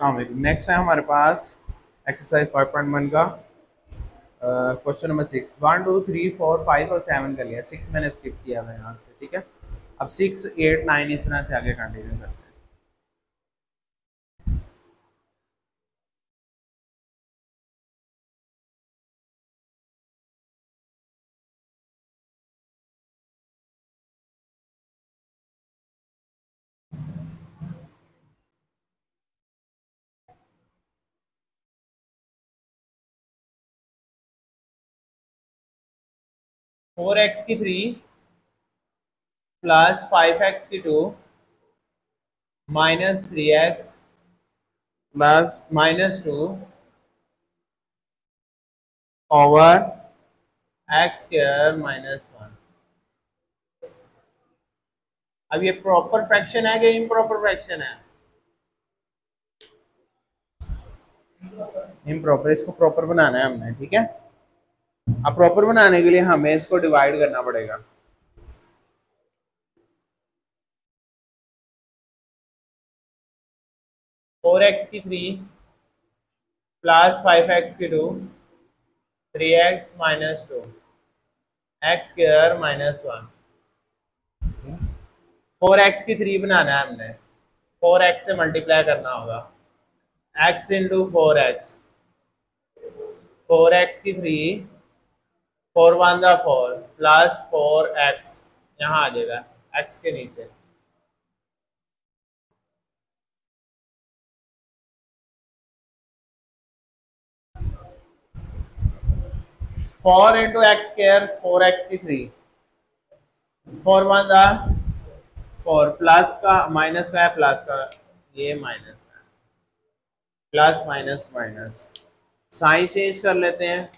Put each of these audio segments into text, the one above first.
Next है हमारे पास exercise 5.1 का क्वेश्चन नंबर 6। 1 2 3 4 5 और 7 कर लिया, 6 मैंने स्किप किया था यहाँ से। ठीक है, अब 6 8 9 इस तरह से आगे कंटिन्यू करते हैं। 4x की 3 प्लस 5x की 2 minus 3x plus minus 2 over X square minus 1। अब ये प्रॉपर फ्रैक्शन है कि इम्प्रॉपर फ्रैक्शन है? इम्प्रॉपर, इसको प्रॉपर बनाना है हमने। ठीक है, अब प्रॉपर बनाने के लिए हमें इसको डिवाइड करना पड़ेगा। फोर एक्स की 3 प्लस 5x की 2 3x minus 2 x square minus 1। 4x की 3 बनाना है हमने, 4x से मल्टीप्लाई करना होगा, x इंटू 4x। 4x की 3 4 1 जा 4 प्लस 4x यहाँ आ जाएगा x के नीचे। Four into x square 4x की 3 4 1 जा 4 प्लस का माइनस का है प्लस का, ये माइनस का है, plus minus minus. Sign change कर लेते हैं,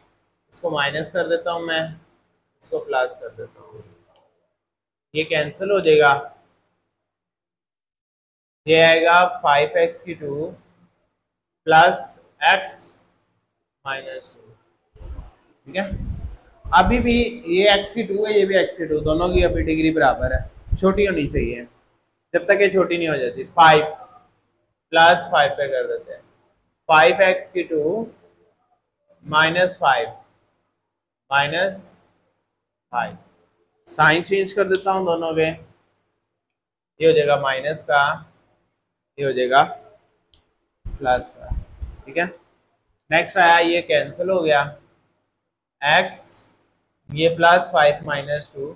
इसको माइनस कर देता हूं मैं, इसको प्लस कर देता हूं, ये कैंसिल हो जाएगा। ये आएगा 5x की 2 प्लस x माइनस 2। ठीक है, अभी भी ये x की 2 है, ये भी x की 2, दोनों की अभी डिग्री बराबर है, छोटी होनी चाहिए। जब तक ये छोटी नहीं हो जाती 5 प्लस 5 पे कर देते हैं, 5x की 2 माइनस 5 माइनस 5। साइन चेंज कर देता हूं दोनों के, ये हो जाएगा माइनस का, ये हो जाएगा प्लस का। ठीक है, नेक्स्ट आया, ये कैंसिल हो गया, x ये प्लस 5 माइनस 2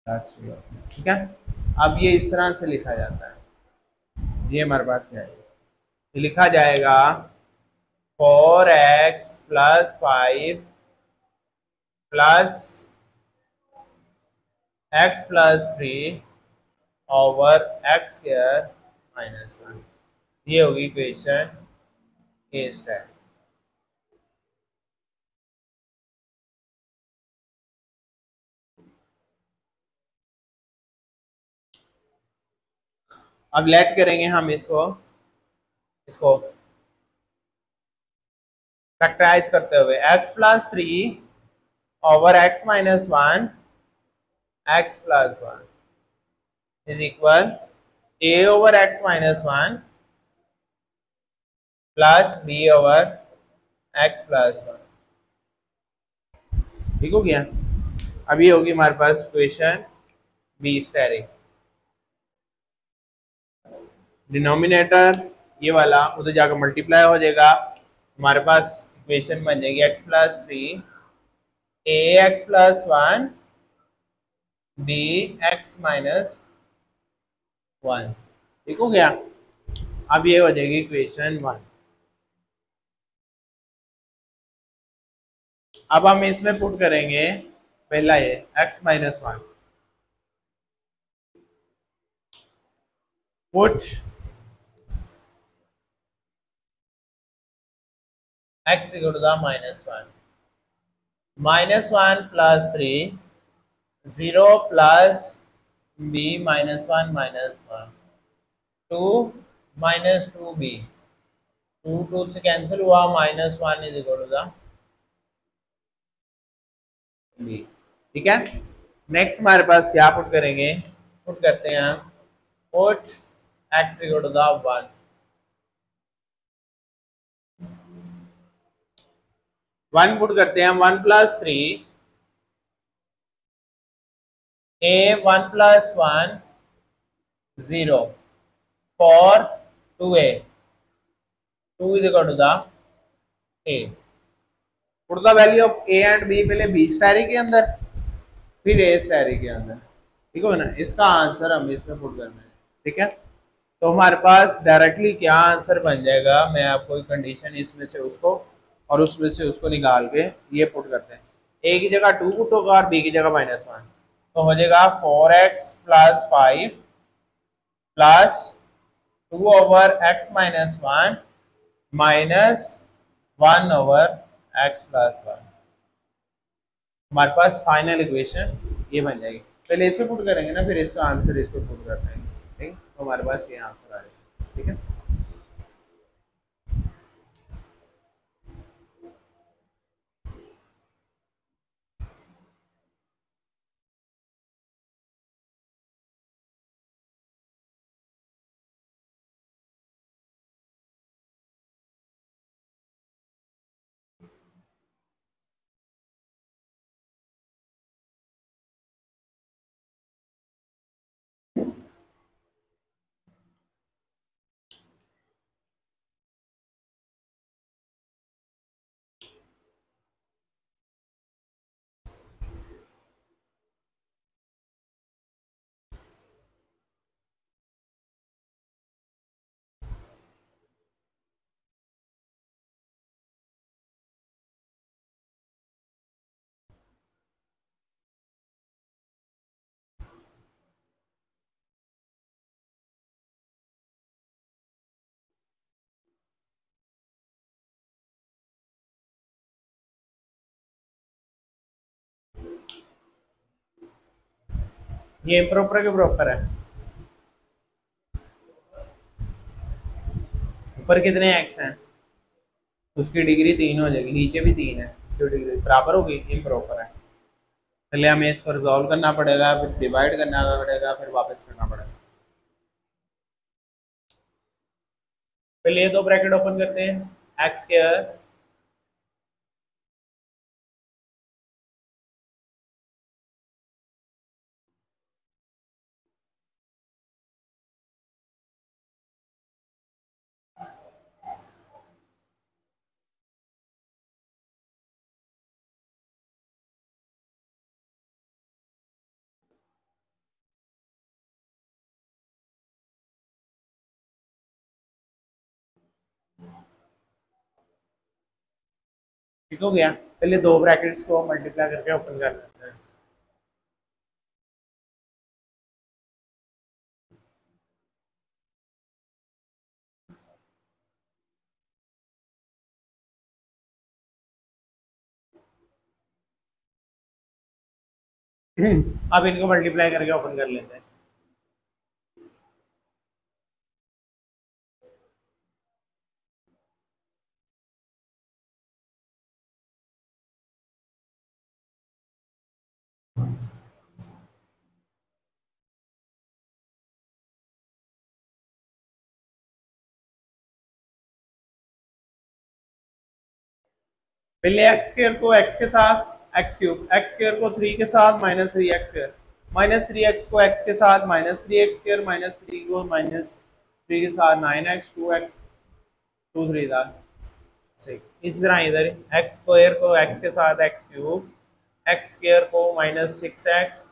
प्लस 3। ठीक है, अब ये इस तरह से लिखा जाता है, ये हमारे पास है, ये लिखा जाएगा 4x plus 5 plus x plus 3 over X square minus 1। ये होगी इक्वेशन ए स्टैंड। अब लेट करेंगे हम इसको फैक्टराइज करते हुए, x plus 3 over x minus 1 x plus 1 is equal a over x minus 1 plus b over x plus 1। ठीक हो गया, अब ये होगी हमारे पास इक्वेशन बी स्टेरिक। डिनोमिनेटर ये वाला उधर जाकर मल्टीप्लाई हो जाएगा, हमारे पास इक्वेशन बन जाएगी x plus 3 a x plus 1 b x minus 1। ठीक हो गया, अब ये हो जाएगी इक्वेशन 1। अब हम इसमें पुट करेंगे पहला ये x minus 1, put x equal to the minus 1, minus 1 plus 3 0 plus b minus 1 minus 1 2 minus 2b 2 2 से कैंसिल हुआ, minus 1 is equal to the b। ठीक है, नेक्स्ट हमारे पास क्या पुट करेंगे, पुट करते हैं put x equal to the 1, 1 put करते हैं हम, 1 plus 3 a 1 plus 1 0 for 2a 2 is equal to the a, put the value of a and b, पहले b स्टैरी के अंदर फिर a स्टैरी के अंदर, ठीक है ना। इसका आंसर हम इसमें पुट करना है, ठीक है। तो हमारे पास डायरेक्टली क्या आंसर बन जाएगा, मैं आपको कंडीशन इसमें से उसको और उसमें से उसको निकाल के ये पुट करते हैं। a की जगह 2 पुट होगा और b की जगह -1, तो हो जाएगा 4x plus 5 plus 2 over x minus 1 minus 1 over x plus 1। हमारे पास फाइनल इक्वेशन ये बन जाएगी। पहले इसे पुट करेंगे ना, फिर इसका आंसर इसको पुट करते हैं, ठीक। तो हमारे पास ये आंसर आ जाएगा, ठीक है। ये इम्प्रॉपर के प्रॉपर है। ऊपर कितने x हैं, उसकी डिग्री 3 हो जाएगी, नीचे भी 3 है, उसकी डिग्री बराबर होगी, इम्प्रॉपर है। पहले हमें इसको रिजॉल्व करना पड़ेगा, फिर डिवाइड करना पड़ेगा, फिर वापस करना पड़ेगा। पहले ये दो ब्रैकेट ओपन करते हैं, एक्स स्क्वायर ठीक हो गया। पहले दो ब्रैकेट्स को मल्टीप्लाई करके ओपन कर लेते हैं। अब इनको मल्टीप्लाई करके ओपन कर लेते हैं। पहले एक्स स्क्वायर को एक्स के साथ एक्स क्यूब, एक्स स्क्वायर को 3 के साथ minus 3 x square, minus 3 x को एक्स के साथ माइनस 3 एक्स स्क्वायर, माइनस 3 को माइनस 3 के साथ 9 एक्स, 2 एक्स, 2 3 6। इस तरह इधर एक्स स्क्वायर को एक्स के साथ एक्स क्यूब, एक्स स्क्वायर को minus 6 x,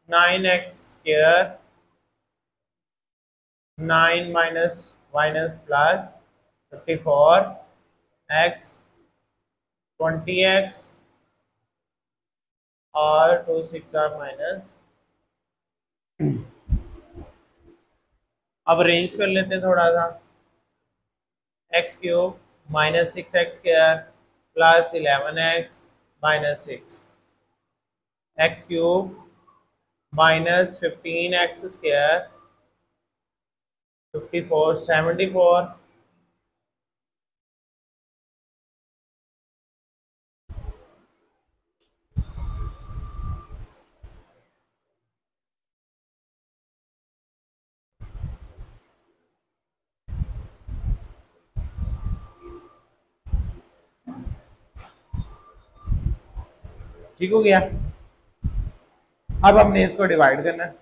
9 x square, 9 minus minus plus 54 x, 20 x और 2 6 माइनस। अब अरेंज कर लेते हैं थोड़ा सा, x cube minus 6 x square plus 11 x minus 6, x cube minus 15 x square 54 74, ठीक हो गया। अब हमने इसको डिवाइड करना है।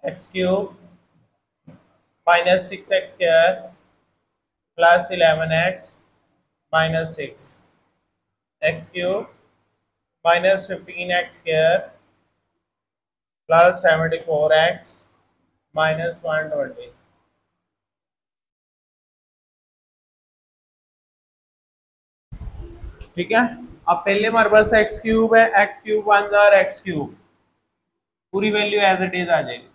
X cube minus 6x square plus 11x minus 6, x cube minus 15x square plus 74x minus 120। ठीक है। अब पहले हमारे पास एक्स क्यूब है, x cube one jar x cube, पूरी वैल्यू एज इट इज आ जाएगी।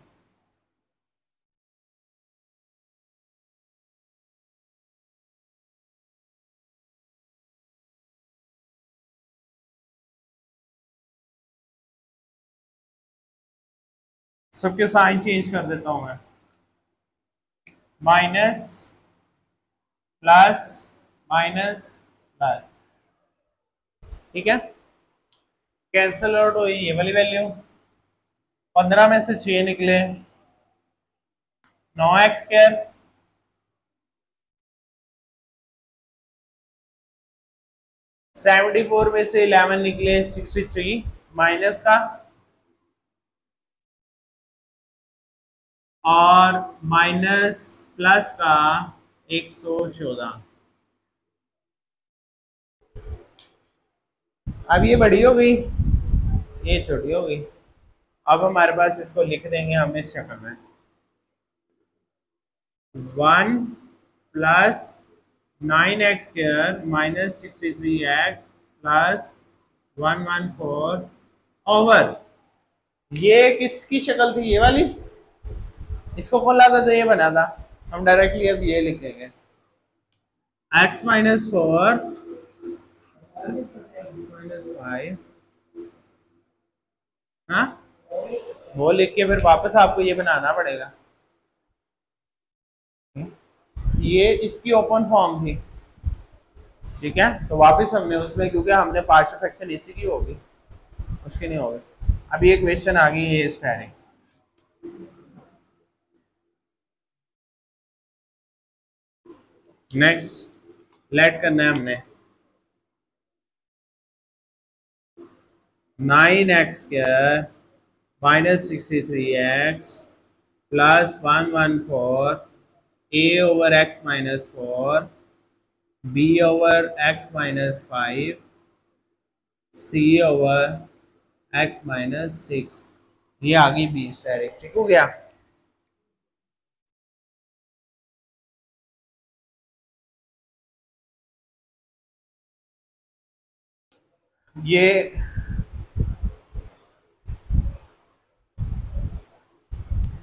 सबके साइन चेंज कर देता हूं मैं, माइनस प्लस माइनस प्लस। ठीक है, कैंसल आउट हुई ये वाली वैल्यू, 15 में से 6 निकले 9x स्क्वायर, 74 में से 11 निकले 63 माइनस का, और माइनस प्लस का 114। अब ये बड़ी हो गई, ये छोटी हो गई। अब हमारे पास इसको लिख देंगे हम इस शक्ल में, 1 plus 9x square minus 63x plus 114 over, ये किसकी शक्ल थी, ये वाली, इसको कौन लाता था, ये बना था, हम डायरेक्टली अब ये लिखेंगे x माइनस 4 x माइनस 5, हाँ वो लिख के फिर वापस आपको ये बनाना पड़ेगा। ये इसकी ओपन फॉर्म थी, ठीक है, तो वापस हमने उसमें, क्योंकि हमने पार्शियल फ्रैक्शन इसी की होगी, उसकी नहीं होगी। अभी एक क्वेश्चन आ गई है स्टेरिंग, नेक्स्ट लेट करना है हमने 9x square minus 63x plus 114 a over x minus 4 b over x minus 5 c over x minus 6, ये आ गई बी डायरेक्ट। ठीक हो गया। ये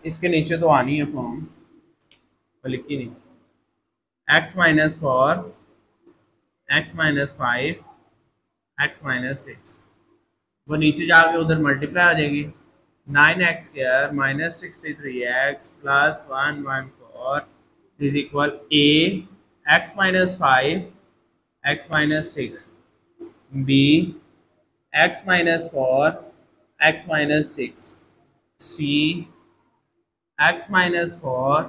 इसके नीचे तो आनी है फॉर्म, तो लिखी नहीं, x minus 4 x minus 5 x minus 6, वो नीचे जाके उधर मल्टीप्लाई आ जाएगी, 9x square minus 63x plus 114 is equal a x minus 5 x minus 6 b x minus 4 x minus 6 c x minus 4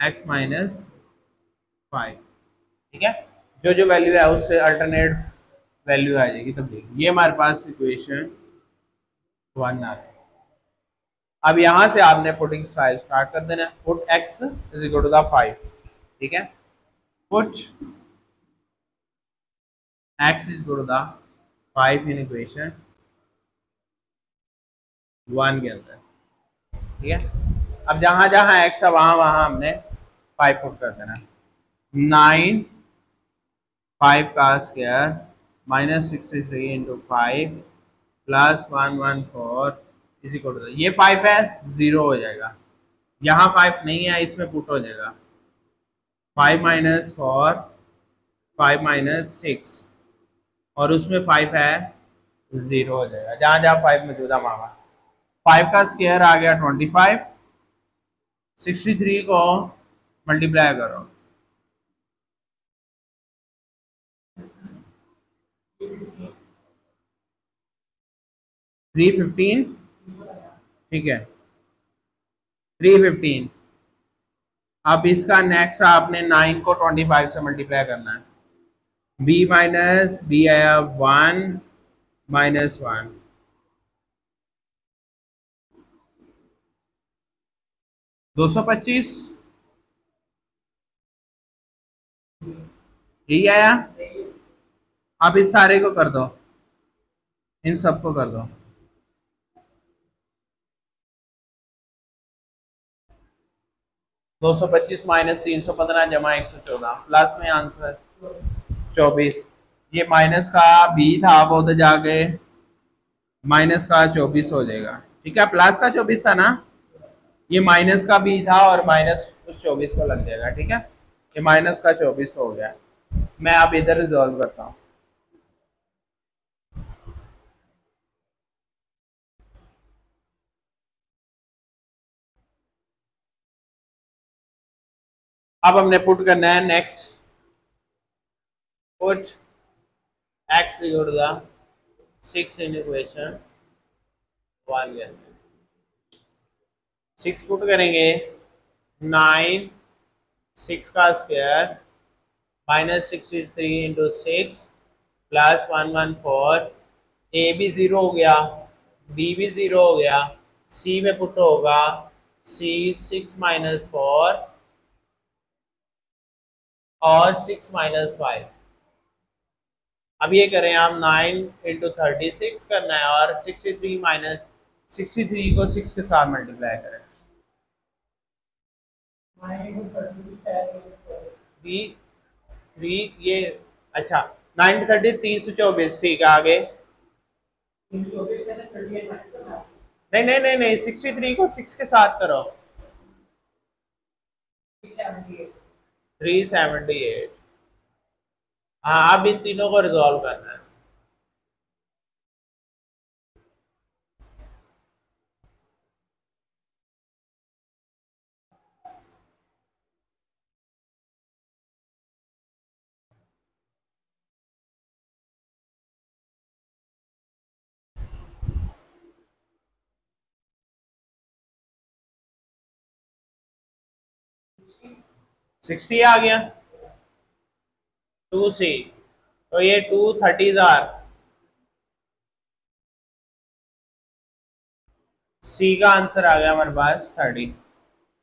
x minus 5। ठीक है, जो जो वैल्यू है उससे अल्टरनेट वैल्यू आ जाएगी, तब देखिए ये हमारे पास इक्वेशन 1 आ है। अब यहां से आपने पुटिंग स्टाइल स्टार्ट कर देना, put x is equal to the 5, ठीक है, put x is equal to the 5 in equation 1 के अंदर। ठीक है, अब जहां जहां x है वहां वहां हमने 5 पुट कर देना, 9 5 का square minus 63 into 5 plus 114 is equal to, ये 5 है 0 हो जाएगा, यहाँ 5 नहीं है इसमें पुट हो जाएगा 5 माइनस 4 5 माइनस 6, और उसमें 5 है 0 हो जाएगा, जहां जहां 5 मौजूद है वहां। 5 का स्क्वायर आ गया 25, 63 को मल्टीप्लाई करो, 315, ठीक है, 315। अब इसका नेक्स्ट आपने 9 को 25 से मल्टीप्लाई करना है। b माइनस बी आया 1 माइनस 1, 225 यही आया। अब इस सारे को कर दो, इन सबको कर दो। 225 माइनस 315 जमा 114 प्लस में आंसर 24। ये माइनस का b था, वो तो जाके माइनस का 24 हो जाएगा। ठीक है, प्लस का 24 था ना, ये माइनस का b था और माइनस उस 24 को लग जाएगा। ठीक है, ये माइनस का 24 हो गया। मैं अब इधर रिजॉल्व करता हूँ। अब हमने पुट करना है next, put x equal to the 6 in equation 1 के अंदर 6 पुट करेंगे, 9 6 का square minus 63 into 6 plus 114। A भी 0 हो गया, बी भी 0 हो गया, सी में पुट होगा सी 6 माइनस 4 और 6 माइनस 5। अब ये करें हम 9 इंटू 36 करना है और 63 माइनस 63 को 6 के साथ मल्टीप्लाई करें। 3 ये अच्छा 9 30 324। ठीक है, आगे नहीं नहीं नहीं नहीं 63 को 6 के साथ करो 378। हाँ, अब इन तीनों को रिजॉल्व करना है। सिक्सटी आ गया 2c, तो ये 230,000 सी का आंसर आ गया हमारे पास 30।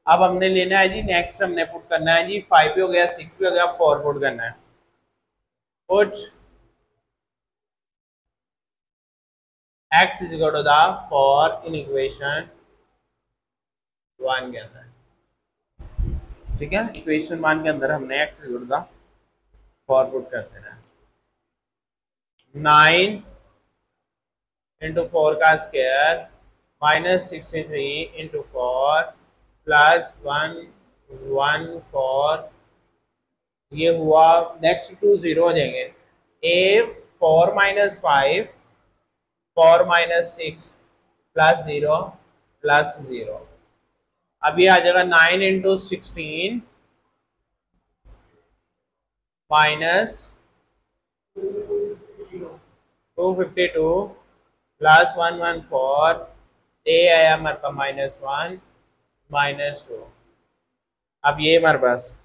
अब हमने लेना है जी नेक्स्ट, हमने पुट करना है जी 5 भी हो गया 6 भी हो गया 4 पुट करना है। Put x is equal to the 4 in equation 1 के अंदर। ठीक है, इक्वेशन 1 के अंदर हमने x is equal to the 4 put कर देना है। 9 इंटू 4 का स्क्वायर माइनस 63 इंटू 4 प्लस 114। ये हुआ, नेक्स्ट 2 0 हो जाएंगे। ए 4 माइनस 5 4 माइनस 6 प्लस 0 प्लस 0। अब ये आ जाएगा 9 इंटू 16 माइनस 252 प्लस 114। ए आया हमारे पास माइनस 1 माइनस 2। अब ये हमारे पास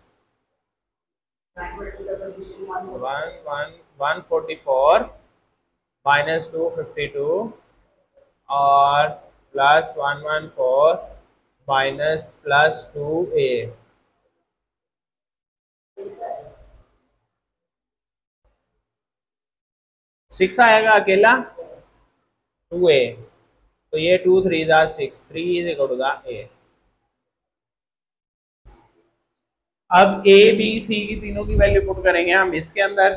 144 माइनस 252 और प्लस 114 माइनस प्लस 2a। 6 आएगा अकेला 2a, तो ये 2 3 दा 6 3 is equal to the a। अब ए बी सी की तीनों की वैल्यू पुट करेंगे हम इसके अंदर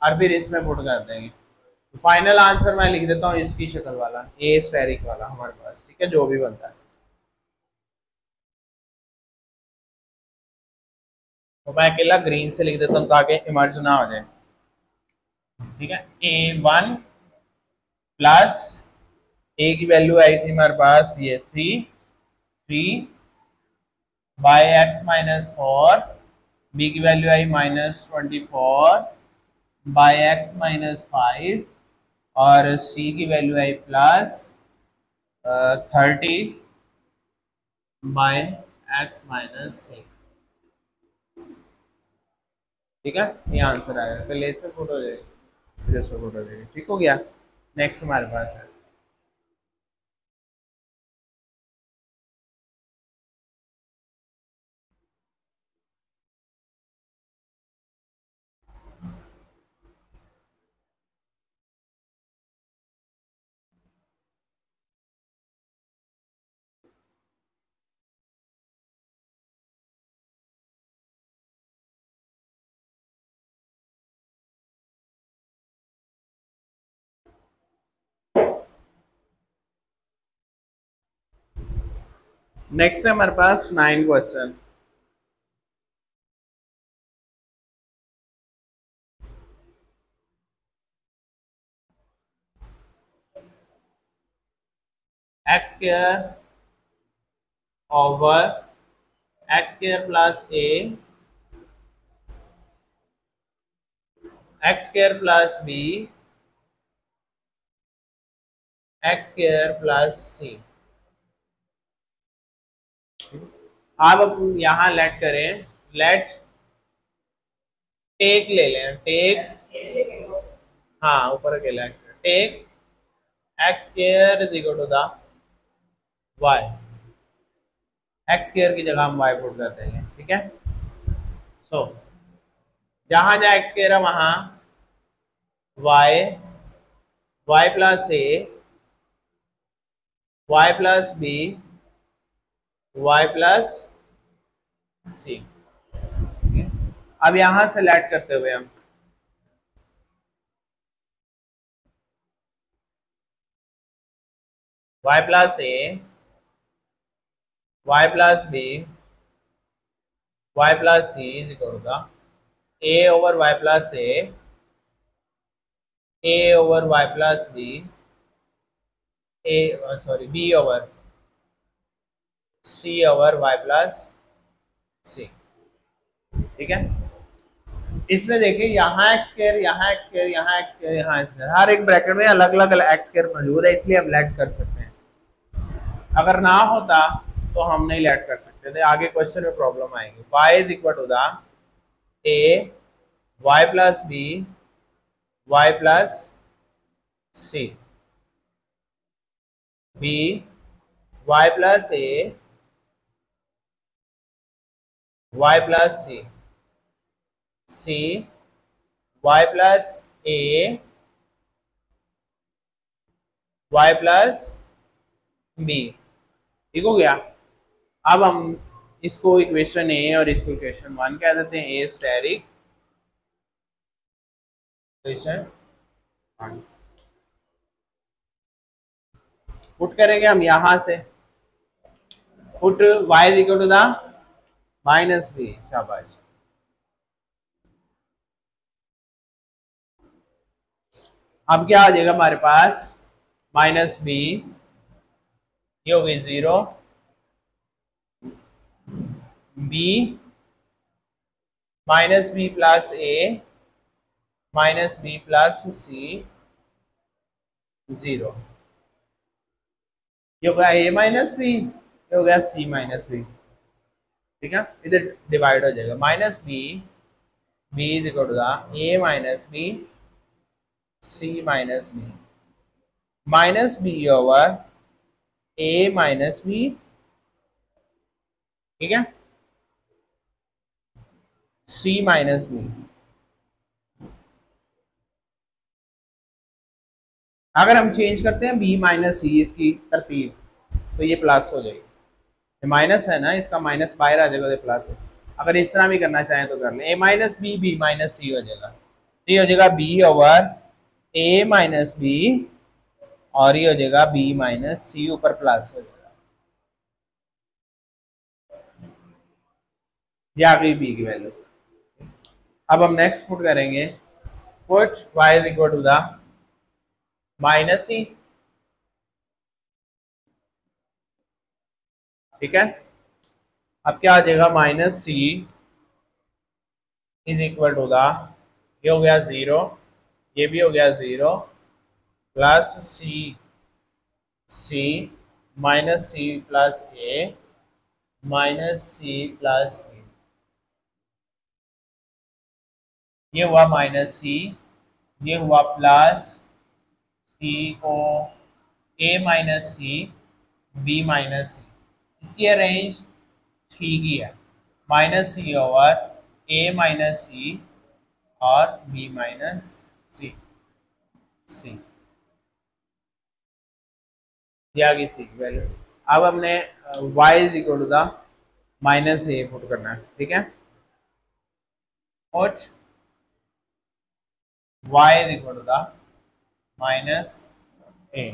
और फिर इसमें पुट कर देंगे। तो फाइनल आंसर मैं लिख देता हूँ इसकी शक्ल वाला, ए स्टेरिक वाला हमारे पास। ठीक है, जो भी बनता है तो मैं अकेला ग्रीन से लिख देता हूँ ताकि इमर्ज ना हो जाए। ठीक है, a1 प्लस ए की वैल्यू आई थी हमारे पास ये 3 बाय एक्स माइनस 4, बी की वैल्यू आई -24 बाय एक्स माइनस 5 और सी की वैल्यू आई plus 30 by X minus six. ठीक है, ये आंसर आएगा। पहले इससे फुट हो जाएगी फिर इससे फुट हो जाएगी। ठीक हो गया। नेक्स्ट हमारे पास है नेक्स्ट है हमारे पास 9 question. X square over X square plus A X square plus B X square plus C. अब यहां लेट करें, लेट टेक ले लें, टेक, हाँ ऊपर अकेला x, take x square is equal to the y. X square की जगह हम वाई पुट कर देंगे। ठीक है, सो जहां जहां एक्स स्क्वायर है वहां Y, Y plus A, Y plus B, Y plus C. अब यहां से लेट करते हुए हम y plus A, y plus B, y plus C is equal to a over y plus a over y plus B, a sorry b over c over y plus C. ठीक है, इसमें देखिए यहाँ X square, यहाँ X square, यहाँ X square, यहाँ X square, हर एक ब्रैकेट में अलग अलग एक्स स्क्वायर मौजूद है, इसलिए हम लेट कर सकते हैं। अगर ना होता तो हम नहीं लेट कर सकते थे, आगे क्वेश्चन में प्रॉब्लम आएगी। y is equal to the a y plus B y plus c, b y plus a y plus C, c y plus a y plus b. ठीक हो गया। अब हम इसको इक्वेशन ए और इसको इक्वेशन 1 कह देते हैं, ए स्टेरिक इक्वेशन पुट करेंगे हम यहां से, put y is equal to the minus b. शाबाश। अब क्या आ जाएगा हमारे पास, माइनस बी, ये हो गई 0, B minus B plus A minus B plus सी 0, ये हो गया ए माइनस बी, ये हो गया सी माइनस बी। ठीक है, इधर डिवाइड हो जाएगा, minus b, b is equal to the a minus b c minus B, minus b over A minus b. ठीक है, सी माइनस बी। अगर हम चेंज करते हैं बी माइनस सी इसकी तरतीब तो ये प्लस हो जाएगी, ये माइनस है ना, इसका माइनस बाहर आ जाएगा, प्लस है। अगर इस तरह भी करना चाहें तो कर लें, ए माइनस बी, बी माइनस सी हो जाएगा, ये हो जाएगा बी ओवर ए माइनस बी और ये हो जाएगा बी माइनस सी, ऊपर प्लस हो जाएगा, ये आ गई बी की वैल्यू। अब हम नेक्स्ट पुट करेंगे, put y is equal to the minus C. ठीक है, अब क्या आ जाएगा, minus C is equal to the, ये हो गया 0, ये भी हो गया 0, plus C, C minus C plus A minus C plus B, ये हुआ माइनस सी, ये हुआ प्लस सी को A minus C B minus C, इसकी रेंज ठीक ही है, माइनस सी ओवर ए माइनस सी और बी माइनस सी, सी दिया गई सी की वैल्यू। अब हमने y is equal to the minus A put करना है, ठीक है, और y is equal to the minus A.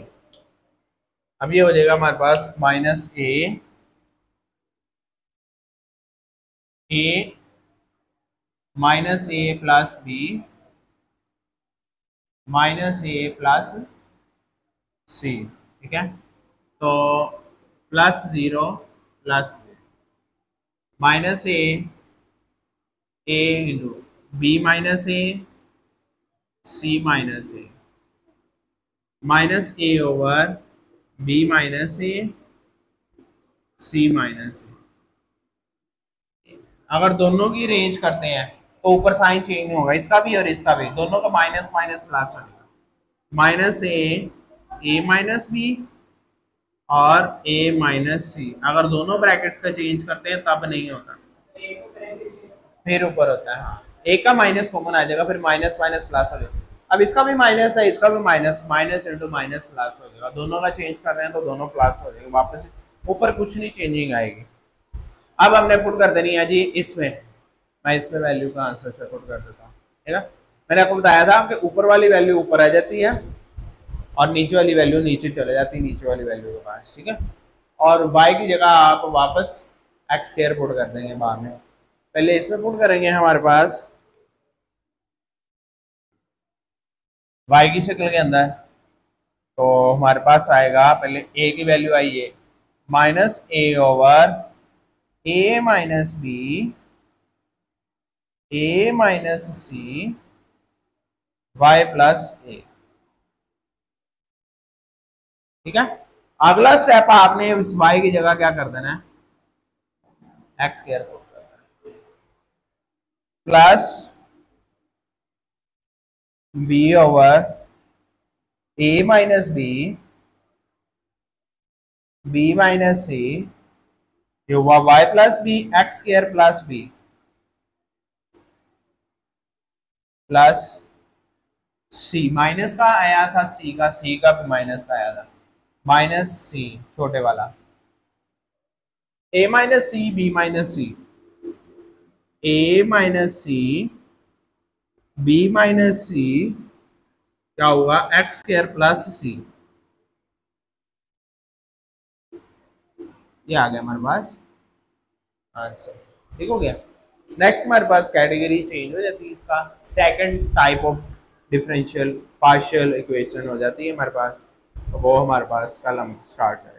अब ये हो जाएगा हमारे पास minus A minus A plus B minus A plus C, ठीक है, तो plus 0 plus minus A into B minus A C minus A, minus A over B minus A C minus A. अगर दोनों की रेंज करते हैं तो ऊपर साइन चेंज नहीं होगा, इसका भी और इसका भी, दोनों का माइनस माइनस प्लस हो जाएगा, माइनस ए माइनस बी और ए माइनस सी। अगर दोनों ब्रैकेट्स का चेंज करते हैं तब नहीं होता, फिर ऊपर होता है। हाँ, एक का माइनस कॉमन आ जाएगा, फिर माइनस माइनस प्लस हो जाएगा। अब इसका भी माइनस है, इसका भी minus, minus into minus plus हो जाएगा, दोनों का चेंज कर रहे हैं तो दोनों प्लस हो जाएगा, वापस ऊपर कुछ नहीं चेंजिंग आएगी। अब हमने पुट कर देनी है जी इसमें, मैं इसमें वैल्यू का आंसर पुट कर देता हूँ, ठीक है। मैंने आपको बताया था कि ऊपर वाली वैल्यू ऊपर आ जाती है और नीचे वाली वैल्यू नीचे चले जाती है, नीचे वाली वैल्यू के पास, ठीक है। और y की जगह आप वापस एक्स स्क्वायर पुट कर देंगे बाद में, पहले इसमें पुट करेंगे हमारे पास y की शक्ल के अंदर, तो हमारे पास आएगा पहले a की वैल्यू आई है minus A over A minus B A minus C Y plus ए, ठीक है। अगला स्टेप आपने इस y की जगह क्या कर देना है, एक्स स्क्वायर पुट कर देना प्लस बी ओवर ए माइनस बी माइनस सी, ये हुआ y plus B X square plus B plus C, minus का आया था सी का भी माइनस का आया था, माइनस सी छोटे वाला, ए माइनस सी बी माइनस सी, ए माइनस सी बी माइनस सी, क्या हुआ एक्स स्क्वायर प्लस सी, ये आ गया हमारे पास आंसर, ठीक हो गया। नेक्स्ट हमारे पास कैटेगरी चेंज हो जाती है, इसका second type of differential partial equation हो जाती है हमारे पास, तो वो हमारे पास कल हम स्टार्ट करें।